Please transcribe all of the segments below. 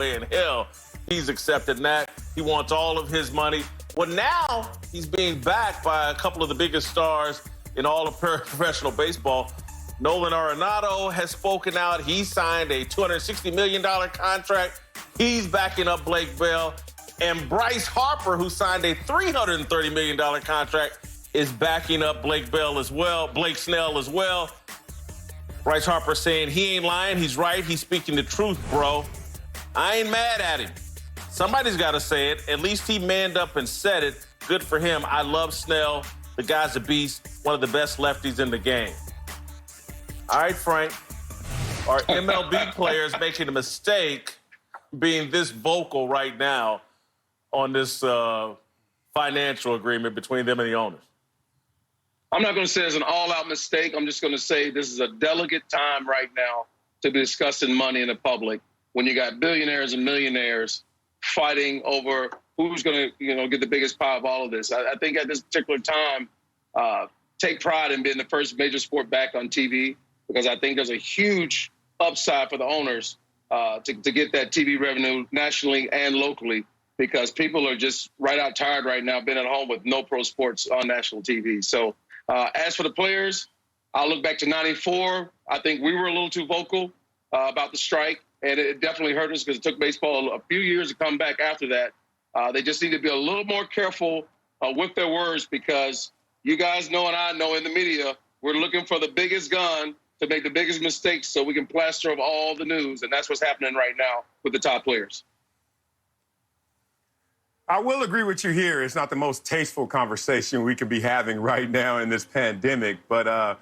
way in hell he's accepted that. He wants all of his money. Well, now he's being backed by a couple of the biggest stars in all of professional baseball. Nolan Arenado has spoken out. He signed a $260 million contract. He's backing up Blake Bell. And Bryce Harper, who signed a $330 million contract, is backing up Blake Bell as well, Blake Snell as well. Bryce Harper saying he ain't lying, he's right, he's speaking the truth, bro. I ain't mad at him. Somebody's got to say it. At least he manned up and said it. Good for him. I love Snell. The guy's a beast, one of the best lefties in the game. All right, Frank, are MLB players making a mistake being this vocal right now on this financial agreement between them and the owners? I'm not going to say it's an all-out mistake. I'm just going to say this is a delicate time right now to be discussing money in the public when you got billionaires and millionaires fighting over who's going to, get the biggest pie of all of this. I think at this particular time, take pride in being the first major sport back on TV, because I think there's a huge upside for the owners to get that TV revenue nationally and locally, because people are just right out tired right now being at home with no pro sports on national TV. So as for the players, I'll look back to '94. I think we were a little too vocal about the strike, and it definitely hurt us because it took baseball a few years to come back after that. They just need to be a little more careful with their words, because you guys know and I know in the media, we're looking for the biggest gun to make the biggest mistakes so we can plaster up all the news, and that's what's happening right now with the top players. I will agree with you here. It's not the most tasteful conversation we could be having right now in this pandemic, but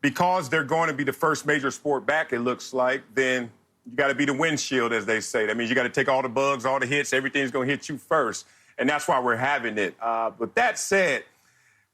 because they're going to be the first major sport back, it looks like, then you got to be the windshield, as they say. That means you got to take all the bugs, all the hits, everything's going to hit you first, and that's why we're having it. But that said,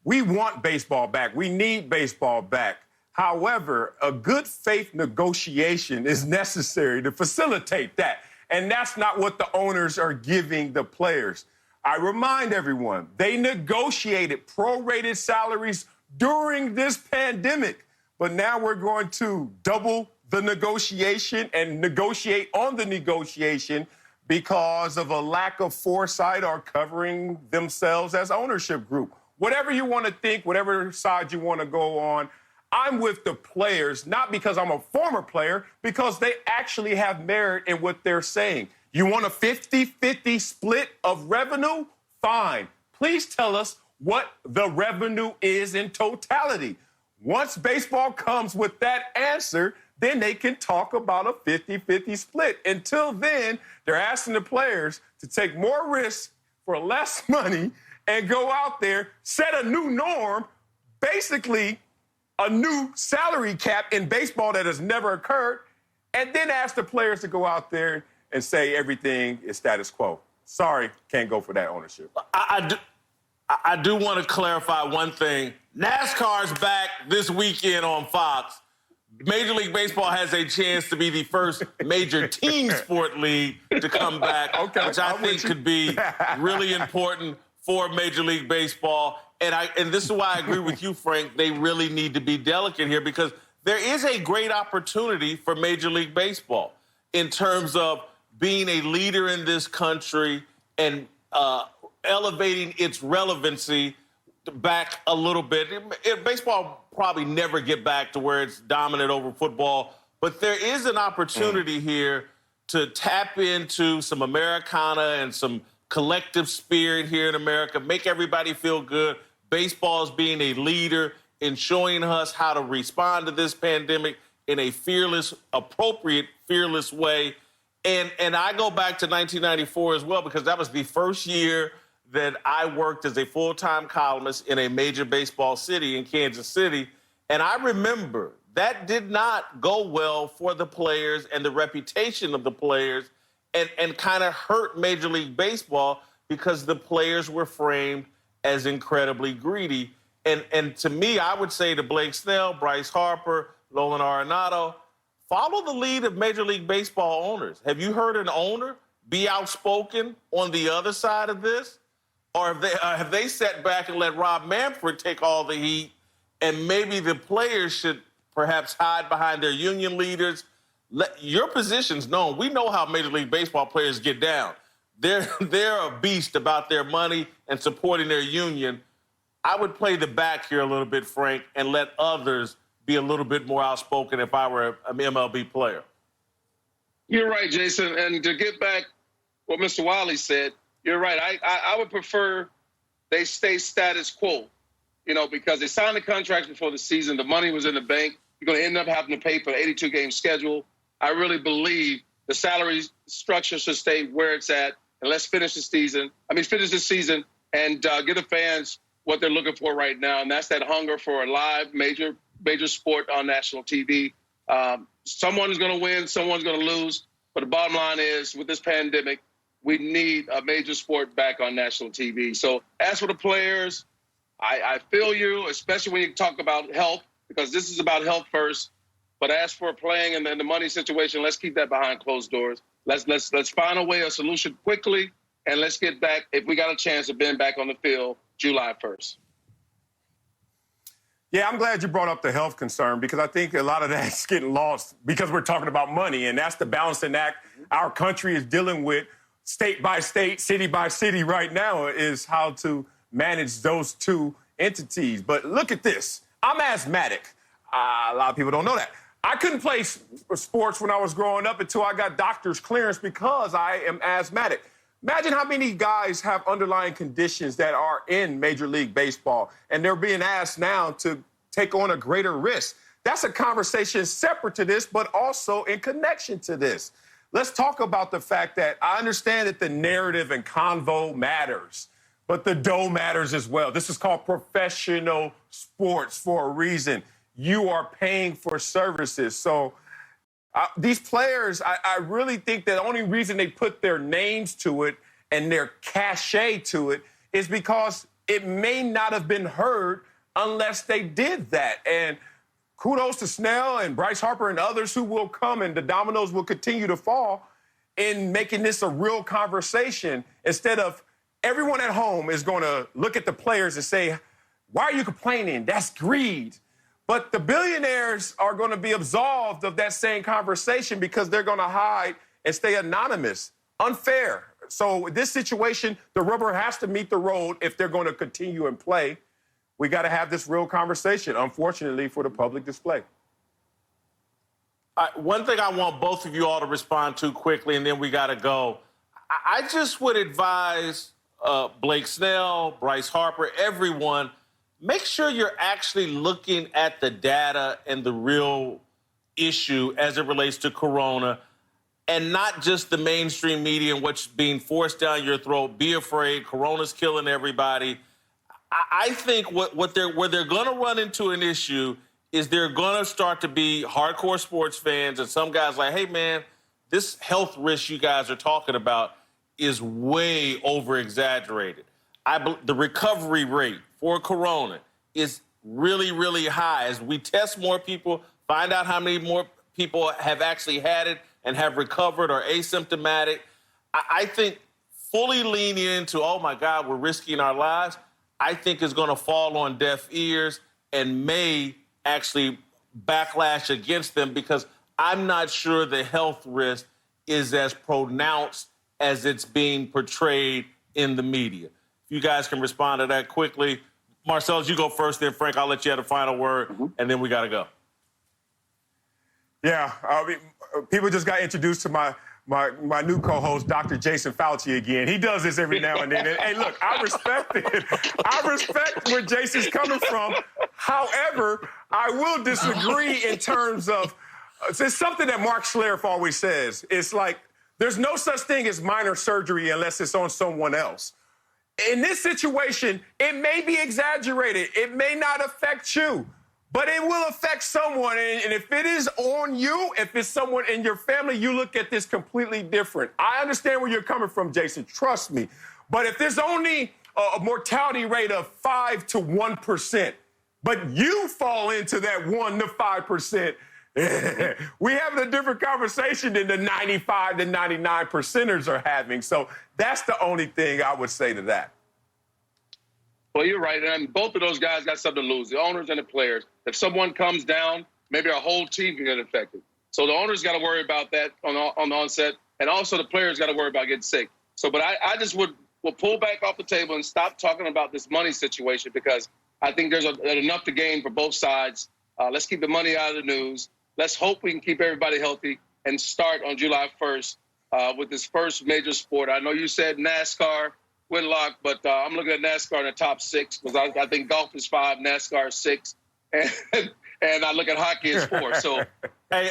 we want baseball back. We need baseball back. However, a good faith negotiation is necessary to facilitate that, and that's not what the owners are giving the players. I remind everyone, they negotiated prorated salaries during this pandemic, but now we're going to double the negotiation and negotiate on the negotiation because of a lack of foresight or covering themselves as ownership group. Whatever you want to think, whatever side you want to go on, I'm with the players, not because I'm a former player, because they actually have merit in what they're saying. You want a 50-50 split of revenue? Fine. Please tell us what the revenue is in totality. Once baseball comes with that answer, then they can talk about a 50-50 split. Until then, they're asking the players to take more risks for less money and go out there, set a new norm, basically a new salary cap in baseball that has never occurred, and then ask the players to go out there and say everything is status quo. Sorry, can't go for that ownership. I do want to clarify one thing. NASCAR's back this weekend on Fox. Major League Baseball has a chance to be the first major team sport league to come back, which I think could be really important for Major League Baseball. And this is why I agree with you, Frank. They really need to be delicate here, because there is a great opportunity for Major League Baseball in terms of being a leader in this country and elevating its relevancy back a little bit. Baseball probably never get back to where it's dominant over football, but there is an opportunity here to tap into some Americana and some collective spirit here in America, make everybody feel good. Baseball is being a leader in showing us how to respond to this pandemic in a fearless, appropriate, fearless way. And I go back to 1994 as well, because that was the first year that I worked as a full-time columnist in a major baseball city in Kansas City. And I remember that did not go well for the players and the reputation of the players, and kind of hurt Major League Baseball because the players were framed as incredibly greedy. And to me, I would say to Blake Snell, Bryce Harper, Nolan Arenado, follow the lead of Major League Baseball owners. Have you heard an owner be outspoken on the other side of this? Or have they sat back and let Rob Manfred take all the heat, and maybe the players should perhaps hide behind their union leaders Your position's known. We know how Major League Baseball players get down. They're a beast about their money and supporting their union. I would play the back here a little bit, Frank, and let others be a little bit more outspoken if I were an MLB player. You're right, Jason. And to get back what Mr. Wiley said, you're right. I would prefer they stay status quo, because they signed the contracts before the season. The money was in the bank. You're going to end up having to pay for the 82-game schedule. I really believe the salary structure should stay where it's at, and let's finish the season. Finish the season and give the fans what they're looking for right now, and that's that hunger for a live major sport on national TV. Someone's going to win, someone's going to lose, but the bottom line is, with this pandemic, we need a major sport back on national TV. So as for the players, I feel you, especially when you talk about health, because this is about health first. But as for playing and then the money situation, let's keep that behind closed doors. Let's find a solution quickly, and let's get back, if we got a chance of being back on the field July 1st. Yeah, I'm glad you brought up the health concern, because I think a lot of that's getting lost because we're talking about money, and that's the balancing act our country is dealing with state by state, city by city right now, is how to manage those two entities. But look at this. I'm asthmatic. A lot of people don't know that. I couldn't play sports when I was growing up until I got doctor's clearance because I am asthmatic. Imagine how many guys have underlying conditions that are in Major League Baseball, and they're being asked now to take on a greater risk. That's a conversation separate to this, but also in connection to this. Let's talk about the fact that I understand that the narrative and convo matters, but the dough matters as well. This is called professional sports for a reason. You are paying for services. So these players, I really think that the only reason they put their names to it and their cachet to it is because it may not have been heard unless they did that. And kudos to Snell and Bryce Harper and others who will come, and the dominoes will continue to fall in making this a real conversation, instead of everyone at home is going to look at the players and say, why are you complaining? That's greed. But the billionaires are going to be absolved of that same conversation because they're going to hide and stay anonymous. Unfair. So this situation, the rubber has to meet the road if they're going to continue and play. We got to have this real conversation, unfortunately, for the public display. One thing I want both of you all to respond to quickly, and then we got to go. I just would advise Blake Snell, Bryce Harper, everyone, make sure you're actually looking at the data and the real issue as it relates to corona, and not just the mainstream media and what's being forced down your throat. Be afraid. Corona's killing everybody. I think where they're going to run into an issue is they're going to start to be hardcore sports fans, and some guys like, hey, man, this health risk you guys are talking about is way over-exaggerated. The recovery rate for corona is really, really high. As we test more people, find out how many more people have actually had it and have recovered or asymptomatic, I think fully leaning into, oh, my God, we're risking our lives, I think is going to fall on deaf ears and may actually backlash against them, because I'm not sure the health risk is as pronounced as it's being portrayed in the media. If you guys can respond to that quickly. Marcellus, you go first, then Frank, I'll let you have the final word, and then we got to go. Yeah, people just got introduced to my new co-host, Dr. Jason Fauci, again. He does this every now and then. And, hey, look, I respect it. I respect where Jason's coming from. However, I will disagree in terms of, it's something that Mark Schlereth always says. It's like, there's no such thing as minor surgery unless it's on someone else. In this situation, it may be exaggerated. It may not affect you, but it will affect someone. And if it is on you, if it's someone in your family, you look at this completely different. I understand where you're coming from, Jason. Trust me. But if there's only a mortality rate of 5 to 1%, but you fall into that 1 to 5%, we having a different conversation than the 95 to 99%ers are having. So that's the only thing I would say to that. Well, you're right. And both of those guys got something to lose, the owners and the players. If someone comes down, maybe our whole team can get infected. So the owner's got to worry about that on the onset, and also the players got to worry about getting sick. So, but I just would pull back off the table and stop talking about this money situation, because I think there's enough to gain for both sides. Let's keep the money out of the news. Let's hope we can keep everybody healthy and start on July 1st with this first major sport. I know you said NASCAR, Whitlock, but I'm looking at NASCAR in the top 6, because I think golf is 5, NASCAR is 6, and I look at hockey as 4. So, hey,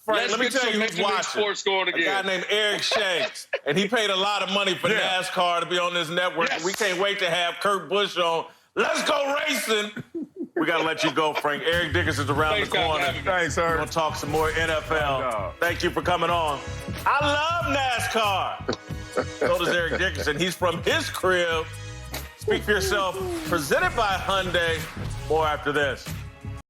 Frank, let me tell you who's watching. Sports going again. A guy named Eric Shanks, and he paid a lot of money for NASCAR to be on this network. Yes. We can't wait to have Kurt Busch on. Let's go racing. We got to let you go, Frank. Eric Dickerson's around the corner. Thanks, sir. We're going to talk some more NFL. Thank you for coming on. I love NASCAR. So does Eric Dickerson. He's from his crib. Speak for yourself. Presented by Hyundai. More after this.